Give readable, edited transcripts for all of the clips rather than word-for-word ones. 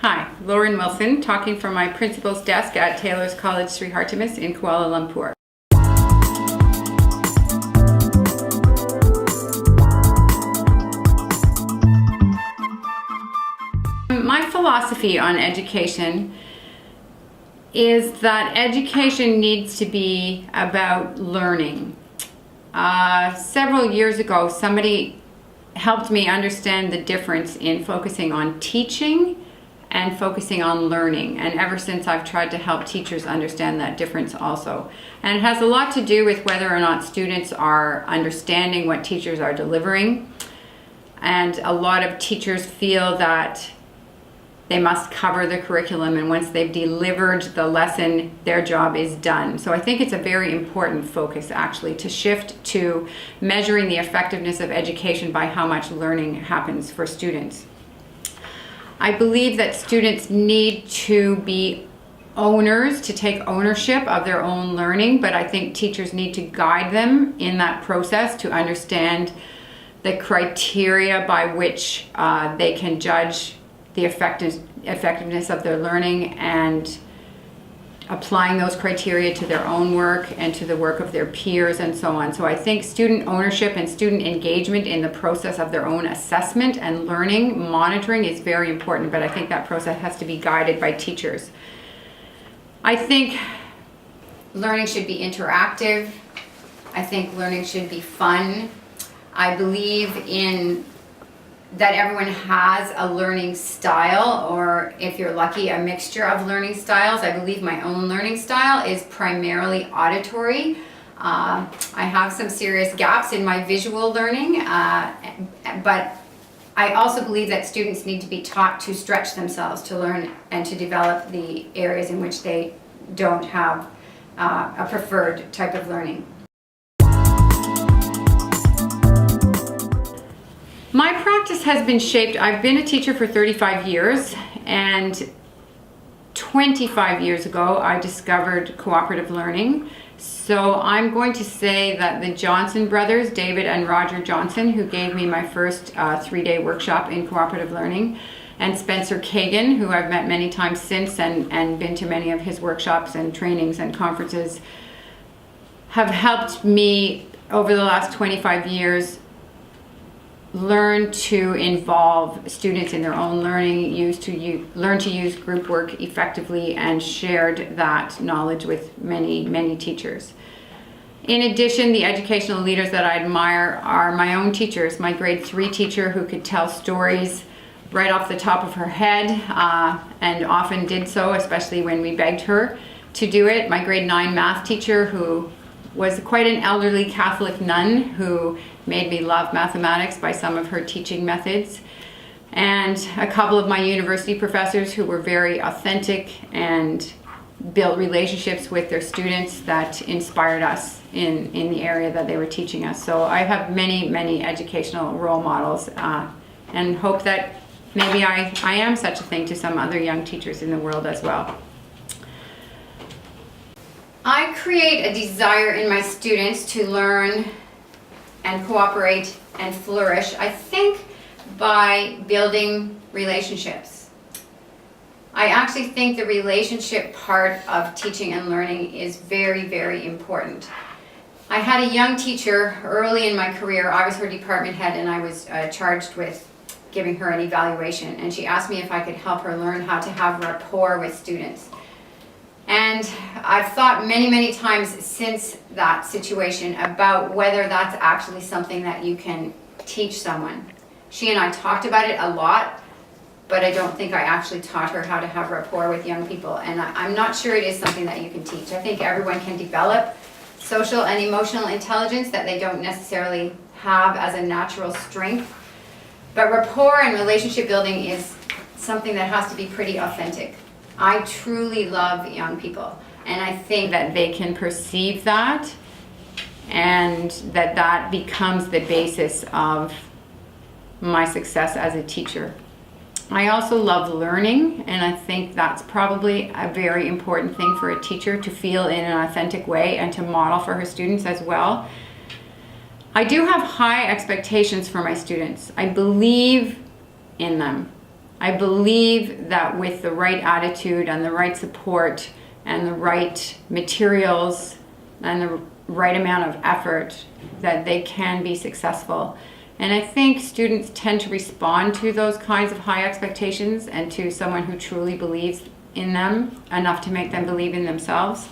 Hi, Lauren Wilson, talking from my principal's desk at Taylor's College Sri Hartimus in Kuala Lumpur. My philosophy on education is that education needs to be about learning. Several years ago, somebody helped me understand the difference in focusing on teaching and focusing on learning, and ever since I've tried to help teachers understand that difference also. And it has a lot to do with whether or not students are understanding what teachers are delivering, and a lot of teachers feel that they must cover the curriculum, and once they've delivered the lesson, their job is done. So I think it's a very important focus actually to shift to measuring the effectiveness of education by how much learning happens for students. I believe that students need to be owners, to take ownership of their own learning, but I think teachers need to guide them in that process to understand the criteria by which they can judge the effectiveness of their learning and applying those criteria to their own work and to the work of their peers and so on. So I think student ownership and student engagement in the process of their own assessment and learning, monitoring is very important, but I think that process has to be guided by teachers. I think learning should be interactive. I think learning should be fun. I believe in that everyone has a learning style, or if you're lucky, a mixture of learning styles. I believe my own learning style is primarily auditory. I have some serious gaps in my visual learning, but I also believe that students need to be taught to stretch themselves to learn and to develop the areas in which they don't have a preferred type of learning. My practice has been shaped. I've been a teacher for 35 years, and 25 years ago I discovered cooperative learning. So I'm going to say that the Johnson brothers, David and Roger Johnson, who gave me my first 3-day workshop in cooperative learning, and Spencer Kagan, who I've met many times since and been to many of his workshops and trainings and conferences, have helped me over the last 25 years learn to involve students in their own learning, learn to use group work effectively, and shared that knowledge with many teachers. In addition, the educational leaders that I admire are my own teachers. My grade 3 teacher, who could tell stories right off the top of her head, and often did so, especially when we begged her to do it. My grade 9 math teacher, who was quite an elderly Catholic nun who made me love mathematics by some of her teaching methods. And a couple of my university professors who were very authentic and built relationships with their students that inspired us in the area that they were teaching us. So I have many educational role models, and hope that maybe I am such a thing to some other young teachers in the world as well. I create a desire in my students to learn and cooperate and flourish, I think, by building relationships. I actually think the relationship part of teaching and learning is very important. I had a young teacher early in my career. I was her department head, and I was charged with giving her an evaluation, and she asked me if I could help her learn how to have rapport with students. And I've thought many times since that situation about whether that's actually something that you can teach someone. She and I talked about it a lot, but I don't think I actually taught her how to have rapport with young people. And I'm not sure it is something that you can teach. I think everyone can develop social and emotional intelligence that they don't necessarily have as a natural strength. But rapport and relationship building is something that has to be pretty authentic. I truly love young people, and I think that they can perceive that, and that becomes the basis of my success as a teacher. I also love learning, and I think that's probably a very important thing for a teacher, to feel in an authentic way and to model for her students as well. I do have high expectations for my students. I believe in them. I believe that with the right attitude and the right support and the right materials and the right amount of effort, that they can be successful. And I think students tend to respond to those kinds of high expectations and to someone who truly believes in them enough to make them believe in themselves.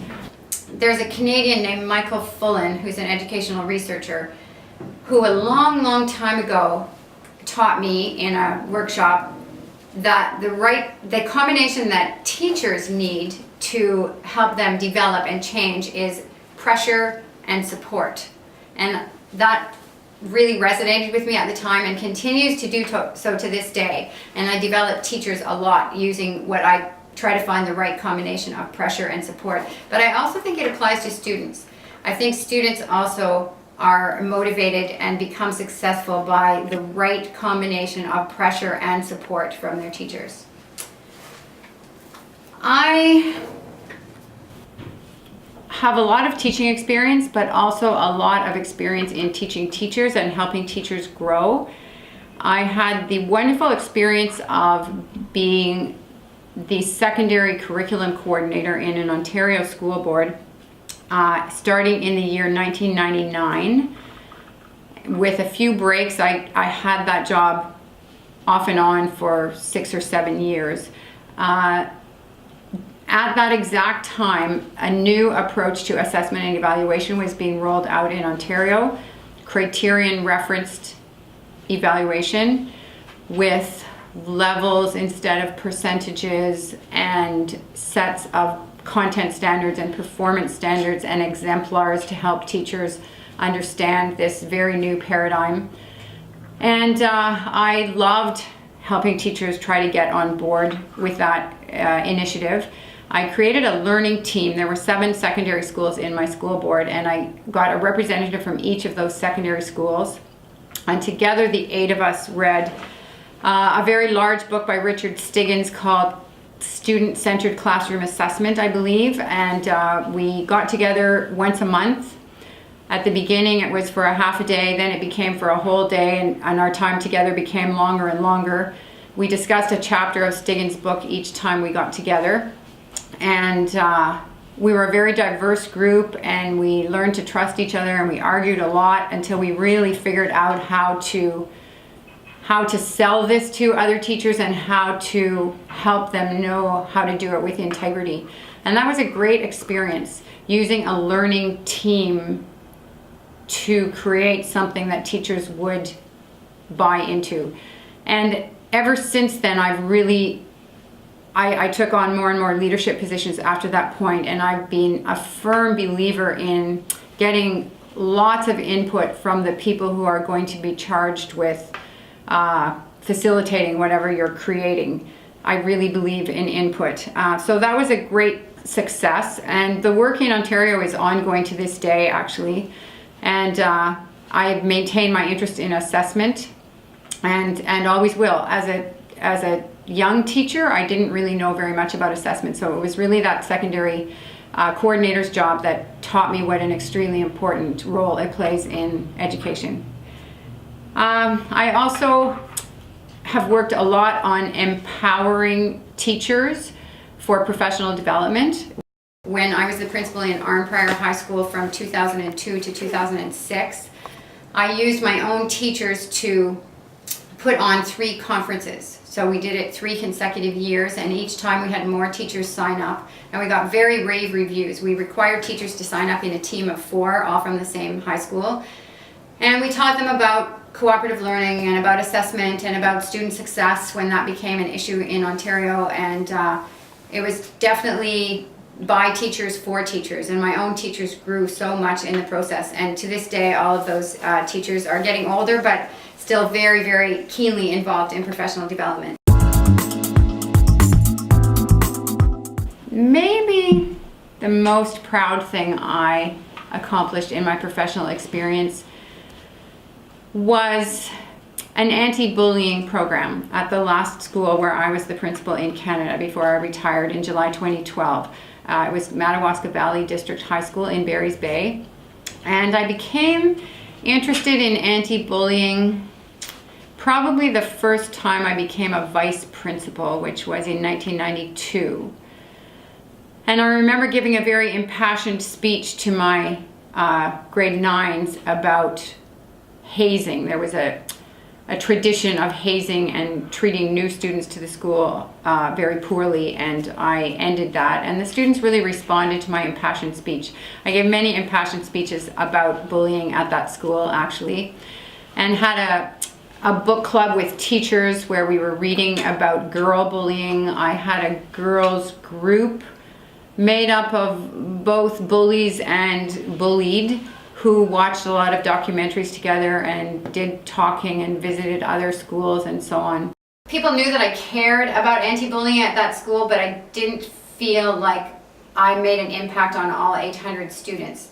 There's a Canadian named Michael Fullen, who's an educational researcher, who a long time ago taught me in a workshop that the combination that teachers need to help them develop and change is pressure and support. And that really resonated with me at the time and continues to do so to this day. And I develop teachers a lot using what I try to find the right combination of pressure and support. But I also think it applies to students. I think students also are motivated and become successful by the right combination of pressure and support from their teachers. I have a lot of teaching experience, but also a lot of experience in teaching teachers and helping teachers grow. I had the wonderful experience of being the secondary curriculum coordinator in an Ontario school board starting in the year 1999. With a few breaks, I had that job off and on for 6 or 7 years. At that exact time, a new approach to assessment and evaluation was being rolled out in Ontario, criterion referenced evaluation with levels instead of percentages, and sets of content standards and performance standards and exemplars to help teachers understand this very new paradigm. And I loved helping teachers try to get on board with that initiative. I created a learning team. There were 7 secondary schools in my school board, and I got a representative from each of those secondary schools. And together, the 8 of us read a very large book by Richard Stiggins called Student-Centered Classroom Assessment, I believe. And we got together once a month. At the beginning, it was for a half a day, then it became for a whole day, and our time together became longer and longer. We discussed a chapter of Stiggins' book each time we got together. And we were a very diverse group, and we learned to trust each other, and we argued a lot until we really figured out how to sell this to other teachers and how to help them know how to do it with integrity. And that was a great experience, using a learning team to create something that teachers would buy into. And ever since then, I took on more and more leadership positions after that point, and I've been a firm believer in getting lots of input from the people who are going to be charged with facilitating whatever you're creating. I really believe in input. So that was a great success, and the work in Ontario is ongoing to this day, actually. And I maintain my interest in assessment, and always will. As a young teacher, I didn't really know very much about assessment, so it was really that secondary coordinator's job that taught me what an extremely important role it plays in education. I also have worked a lot on empowering teachers for professional development. When I was the principal in Arnprior High School from 2002 to 2006, I used my own teachers to put on 3 conferences. So we did it 3 consecutive years, and each time we had more teachers sign up, and we got very rave reviews. We required teachers to sign up in a team of 4, all from the same high school. And we taught them about cooperative learning and about assessment and about student success when that became an issue in Ontario. And it was definitely by teachers for teachers, and my own teachers grew so much in the process. And to this day, all of those teachers are getting older, but still very, very keenly involved in professional development. Maybe the most proud thing I accomplished in my professional experience was an anti-bullying program at the last school where I was the principal in Canada before I retired in July 2012. It was Madawaska Valley District High School in Barry's Bay. And I became interested in anti-bullying probably the first time I became a vice principal, which was in 1992. And I remember giving a very impassioned speech to my grade 9s about hazing. There was a tradition of hazing and treating new students to the school very poorly, and I ended that. And the students really responded to my impassioned speech. I gave many impassioned speeches about bullying at that school, actually, and had a book club with teachers where we were reading about girl bullying. I had a girls group made up of both bullies and bullied, who watched a lot of documentaries together and did talking and visited other schools and so on. People knew that I cared about anti-bullying at that school, but I didn't feel like I made an impact on all 800 students.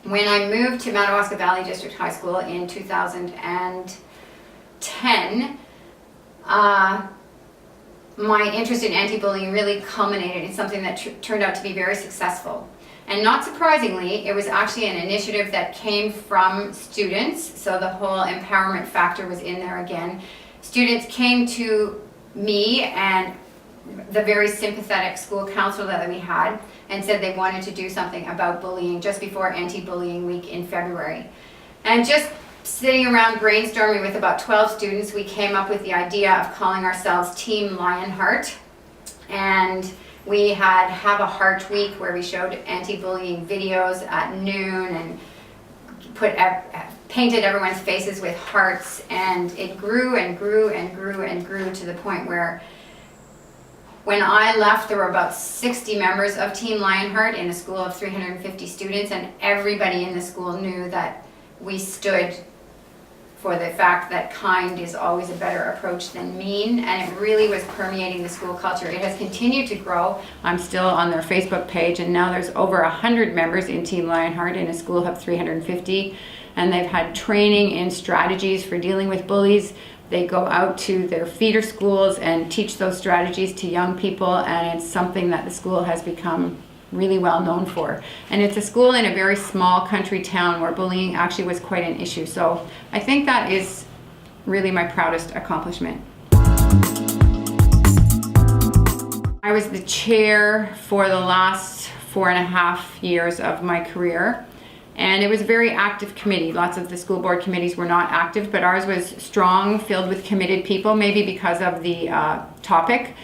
When I moved to Madawaska Valley District High School in 2010, my interest in anti-bullying really culminated in something that turned out to be very successful. And not surprisingly, it was actually an initiative that came from students, so the whole empowerment factor was in there again. Students came to me and the very sympathetic school counselor that we had and said they wanted to do something about bullying just before anti-bullying week in February. And just sitting around brainstorming with about 12 students, we came up with the idea of calling ourselves Team Lionheart. And we had Have a Heart Week where we showed anti-bullying videos at noon and painted everyone's faces with hearts, and it grew and grew and grew and grew to the point where when I left there were about 60 members of Team Lionheart in a school of 350 students, and everybody in the school knew that we stood for the fact that kind is always a better approach than mean, and it really was permeating the school culture. It has continued to grow. I'm still on their Facebook page, and now there's over 100 members in Team Lionheart in a school of 350, and they've had training in strategies for dealing with bullies. They go out to their feeder schools and teach those strategies to young people, and it's something that the school has become really well known for. And it's a school in a very small country town where bullying actually was quite an issue. So I think that is really my proudest accomplishment. I was the chair for the last 4.5 years of my career. And it was a very active committee. Lots of the school board committees were not active, but ours was strong, filled with committed people, maybe because of the topic.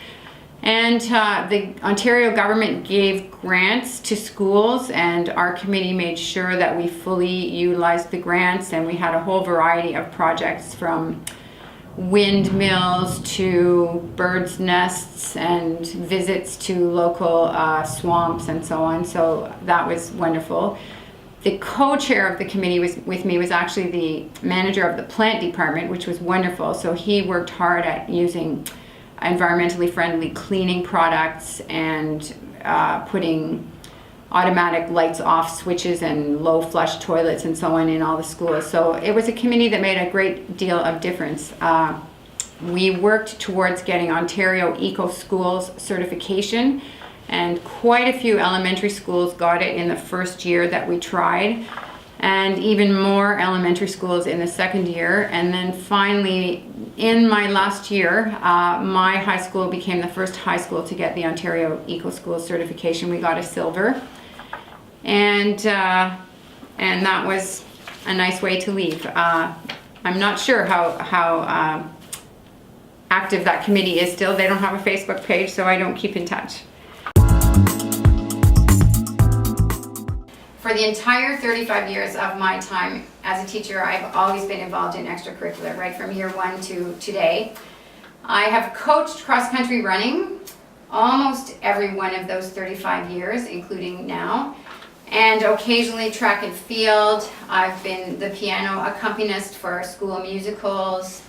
And the Ontario government gave grants to schools, and our committee made sure that we fully utilized the grants, and we had a whole variety of projects from windmills to birds' nests and visits to local swamps and so on. So that was wonderful. The co-chair of the committee with me was actually the manager of the plant department, which was wonderful. So he worked hard at using environmentally friendly cleaning products and putting automatic lights off switches and low flush toilets and so on in all the schools. So it was a committee that made a great deal of difference. We worked towards getting Ontario Eco Schools certification, and quite a few elementary schools got it in the first year that we tried, and even more elementary schools in the second year. And then finally, in my last year, my high school became the first high school to get the Ontario Eco Schools certification. We got a silver, and that was a nice way to leave. I'm not sure how active that committee is still. They don't have a Facebook page, so I don't keep in touch. For the entire 35 years of my time as a teacher, I've always been involved in extracurricular, right from year one to today. I have coached cross-country running almost every one of those 35 years, including now, and occasionally track and field. I've been the piano accompanist for school musicals,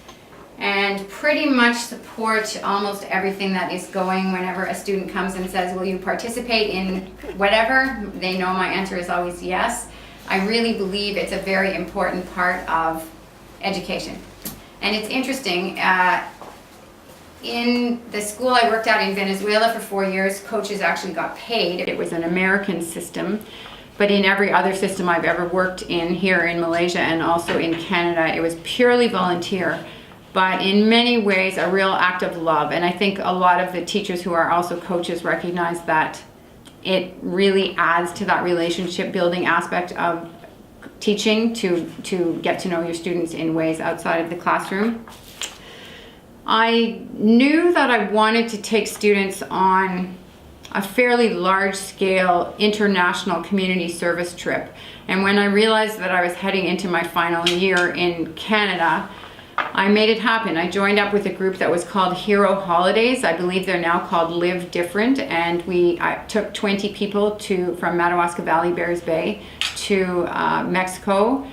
and pretty much support almost everything that is going. Whenever a student comes and says, will you participate in whatever, they know my answer is always yes. I really believe it's a very important part of education. And it's interesting, in the school I worked at in Venezuela for 4 years, coaches actually got paid. It was an American system, but in every other system I've ever worked in here in Malaysia and also in Canada, it was purely volunteer. but in many ways a real act of love. And I think a lot of the teachers who are also coaches recognize that it really adds to that relationship building aspect of teaching, to get to know your students in ways outside of the classroom. I knew that I wanted to take students on a fairly large-scale international community service trip. And when I realized that I was heading into my final year in Canada, I made it happen. I joined up with a group that was called Hero Holidays. I believe they're now called Live Different. And I took 20 people from Madawaska Valley, Bears Bay, to Mexico,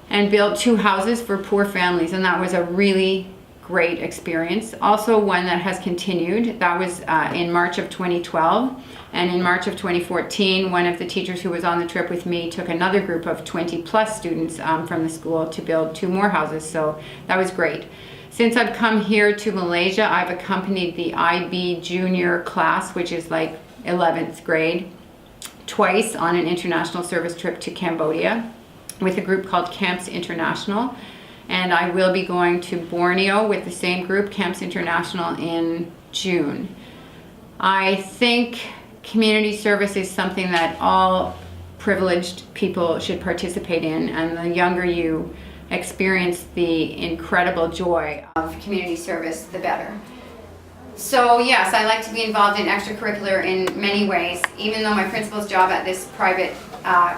and built 2 houses for poor families. And that was a really great experience. Also one that has continued. That was in March of 2012. And in March of 2014, one of the teachers who was on the trip with me took another group of 20 plus students from the school to build 2 more houses. So that was great. Since I've come here to Malaysia, I've accompanied the IB junior class, which is like 11th grade, twice on an international service trip to Cambodia with a group called Camps International. And I will be going to Borneo with the same group, Camps International, in June. I think community service is something that all privileged people should participate in, and the younger you experience the incredible joy of community service, the better. So yes, I like to be involved in extracurricular in many ways. Even though my principal's job at this private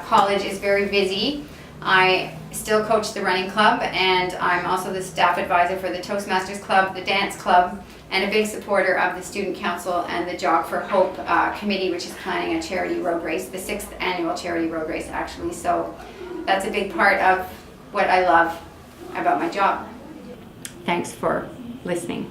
college is very busy, I still coach the running club, and I'm also the staff advisor for the Toastmasters Club, the dance club, and a big supporter of the Student Council and the Jog for Hope committee, which is planning a charity road race, the 6th annual charity road race actually. So that's a big part of what I love about my job. Thanks for listening.